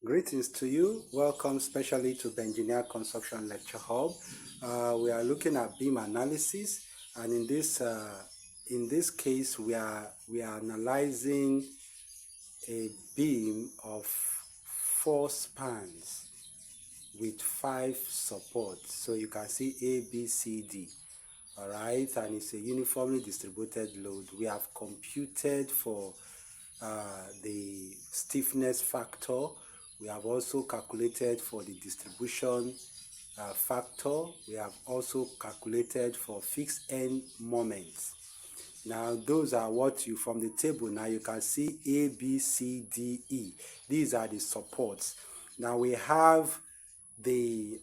Greetings to you. Welcome specially to the Engineer Construction Lecture Hub. We are looking at beam analysis, and in this case, we are analyzing a beam of 4 spans with 5 supports. So you can see A, B, C, D. All right, and it's a uniformly distributed load. We have computed for the stiffness factor. We have also calculated for the distribution factor. We have also calculated for fixed end moments. Now those are what you, from the table now you can see A, B, C, D, E. These are the supports. Now we have the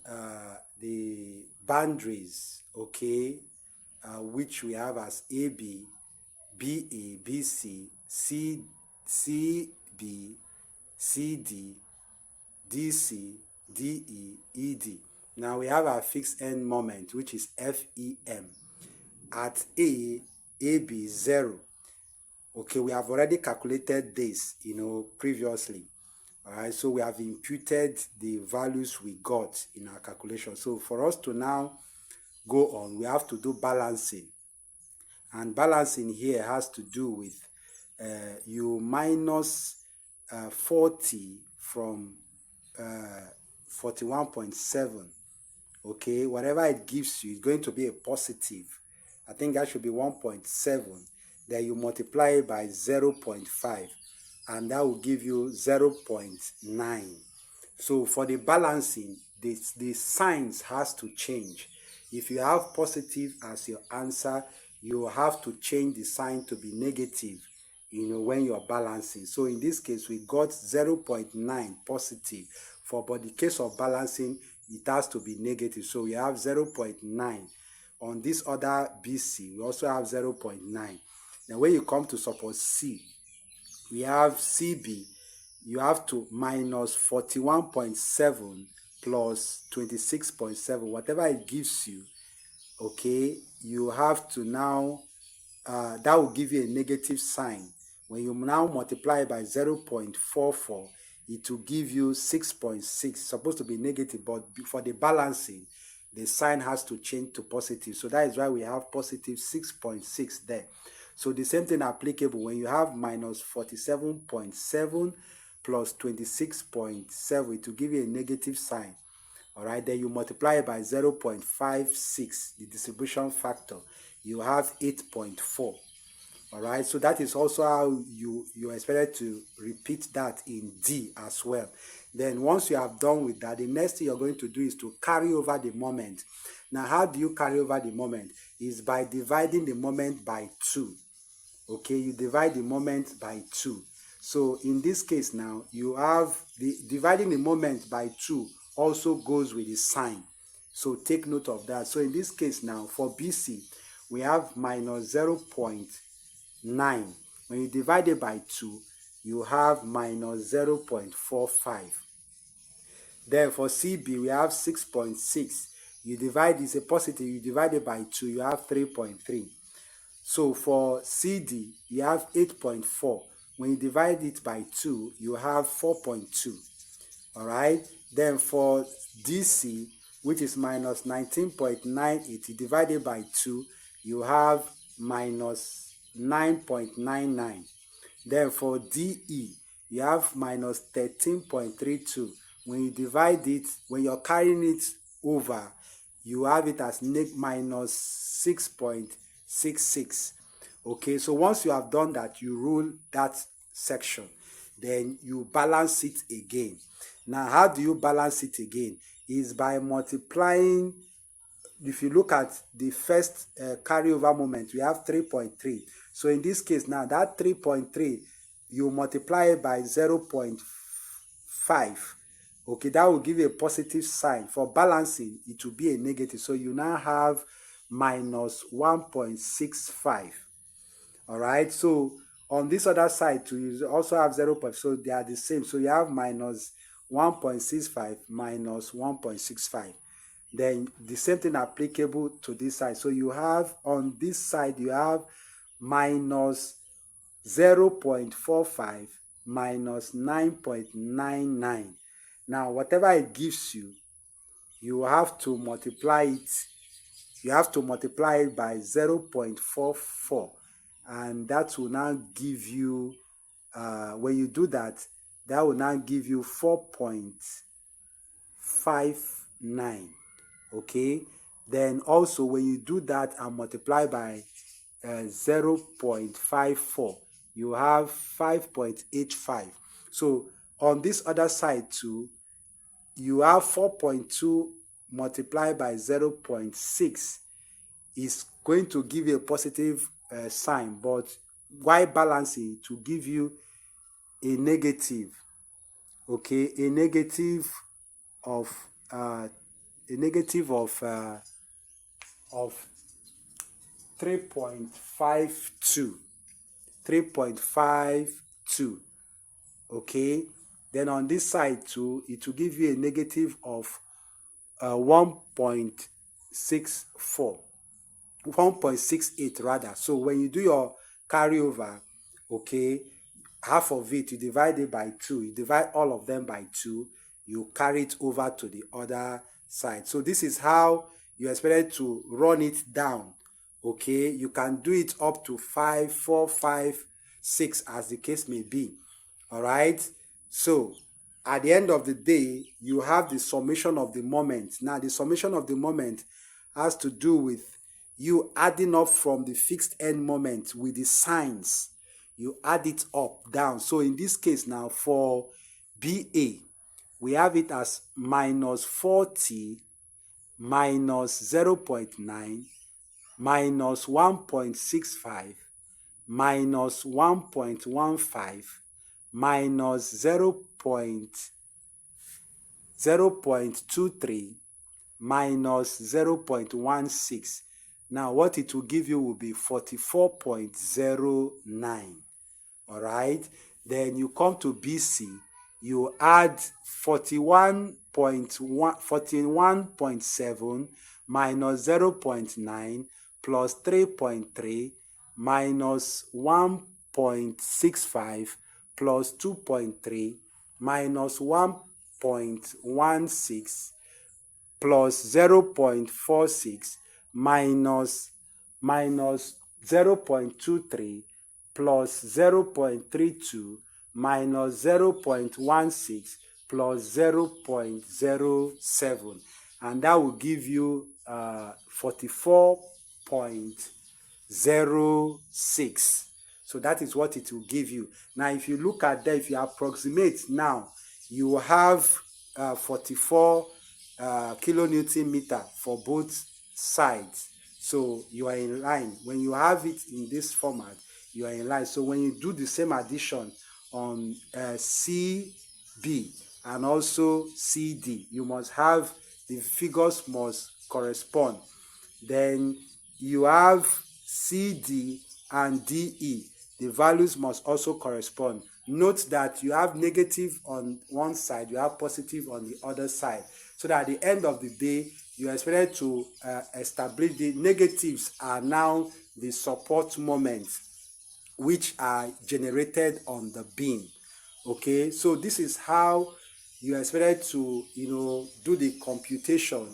boundaries, okay, which we have as AB, BA, BC, CB, CD, DC, DE, ED. Now we have our fixed end moment, which is FEM. At A, AB 0. Okay, we have already calculated this, previously. All right, so we have imputed the values we got in our calculation. So for us to now go on, we have to do balancing. And balancing here has to do with you minus 40 from 41.7. Okay, whatever it gives you is going to be a positive. I think that should be 1.7. Then you multiply it by 0.5, and that will give you 0.9. So for the balancing, the signs has to change. If you have positive as your answer, you have to change the sign to be negative, when you're balancing. So in this case, we got 0.9 positive. But the case of balancing, it has to be negative. So we have 0.9. On this other BC, we also have 0.9. Now when you come to support C, we have CB. You have to minus 41.7 plus 26.7, whatever it gives you. Okay, you have to now, that will give you a negative sign. When you now multiply by 0.44, it will give you 6.6. Supposed to be negative, but for the balancing, the sign has to change to positive. So that is why we have positive 6.6 there. So the same thing applicable when you have minus 47.7 plus 26.7, it will give you a negative sign. All right, then you multiply by 0.56, the distribution factor, you have 8.4. All right, so that is also how you're expected to repeat that in D as well. Then once you have done with that, the next thing you're going to do is to carry over the moment. Now, how do you carry over the moment? Is by dividing the moment by 2. Okay, you divide the moment by 2. So in this case now, you have dividing the moment by 2 also goes with the sign. So take note of that. So in this case now, for BC, we have minus 0.9. When you divide it by 2, you have minus 0.45. Then for CB, we have 6.6. You divide this, a positive, you divide it by 2, you have 3.3. So for CD, you have 8.4. When you divide it by 2, you have 4.2. All right. Then for DC, which is minus 19.98, divided by 2, you have minus 9.99. Then for DE, you have minus 13.32. When you divide it, when you're carrying it over, you have it as minus 6.66. Okay, so once you have done that, you rule that section. Then you balance it again. Now, how do you balance it again? Is by multiplying. If you look at the first carryover moment, we have 3.3. So in this case now, that 3.3, you multiply it by 0.5. Okay, that will give you a positive sign. For balancing, it will be a negative. So you now have minus 1.65. All right, so on this other side too, you also have 0. So they are the same. So you have minus 1.65 minus 1.65. Then the same thing applicable to this side. So you have on this side, you have minus 0.45 minus 9.99. Now, whatever it gives you, you have to multiply it. You have to multiply it by 0.44, and that will now give you, when you do that, that will now give you 4.59. Okay, then also when you do that and multiply by 0.54, you have 5.85. So on this other side too, you have 4.2 multiplied by 0.6 is going to give you a positive sign, but while balancing to give you a negative, okay, a negative of 3.52, okay. Then on this side too, it will give you a negative of 1.68 rather. So when you do your carryover, okay, half of it, you divide it by 2. You divide all of them by 2. You carry it over to the other side. So this is how you expect to run it down. Okay, you can do it up to 5, 4, 5, 6 as the case may be. All right. So at the end of the day, you have the summation of the moment. Now, the summation of the moment has to do with you adding up from the fixed end moment with the signs. You add it up, down. So in this case now, for BA, we have it as minus 40 minus 0.9 minus 1.65 minus 1.15 minus 0.23 minus 0.16. Now what it will give you will be 44.09. All right. Then you come to BC, you add 41.7 minus 0.9 plus 3.3 minus 1.65 plus 2.3 minus 1.16 plus 0.46 minus 0.23 plus 0.32 minus 0.16 plus 0.07, and that will give you 44.06. So that is what it will give you. Now, if you look at that, if you approximate now, you will have 44 kilonewton meter for both sides. So you are in line. When you have it in this format, you are in line. So when you do the same addition on CB and also CD, you must have the figures must correspond. Then you have CD and DE. The values must also correspond. Note that you have negative on one side, you have positive on the other side. So that at the end of the day, you are expected to establish the negatives are now the support moments which are generated on the beam. Okay, so this is how you are expected to, do the computation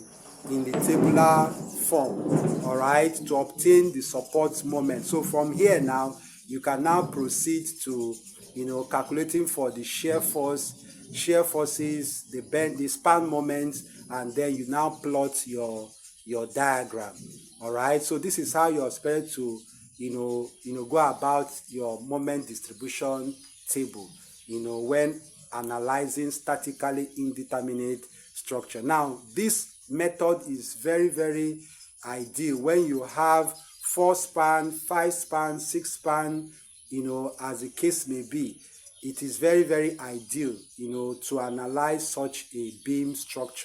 in the tabular form, all right, to obtain the support moment. So from here now, you can now proceed to, calculating for the shear forces, the bend, the span moments, and then you now plot your diagram. All right, so this is how you're expected to, go about your moment distribution table, when analyzing statically indeterminate structure. Now, this method is very, very ideal when you have 4 span, 5 span, 6 span, as the case may be. It is very, very ideal, to analyze such a beam structure.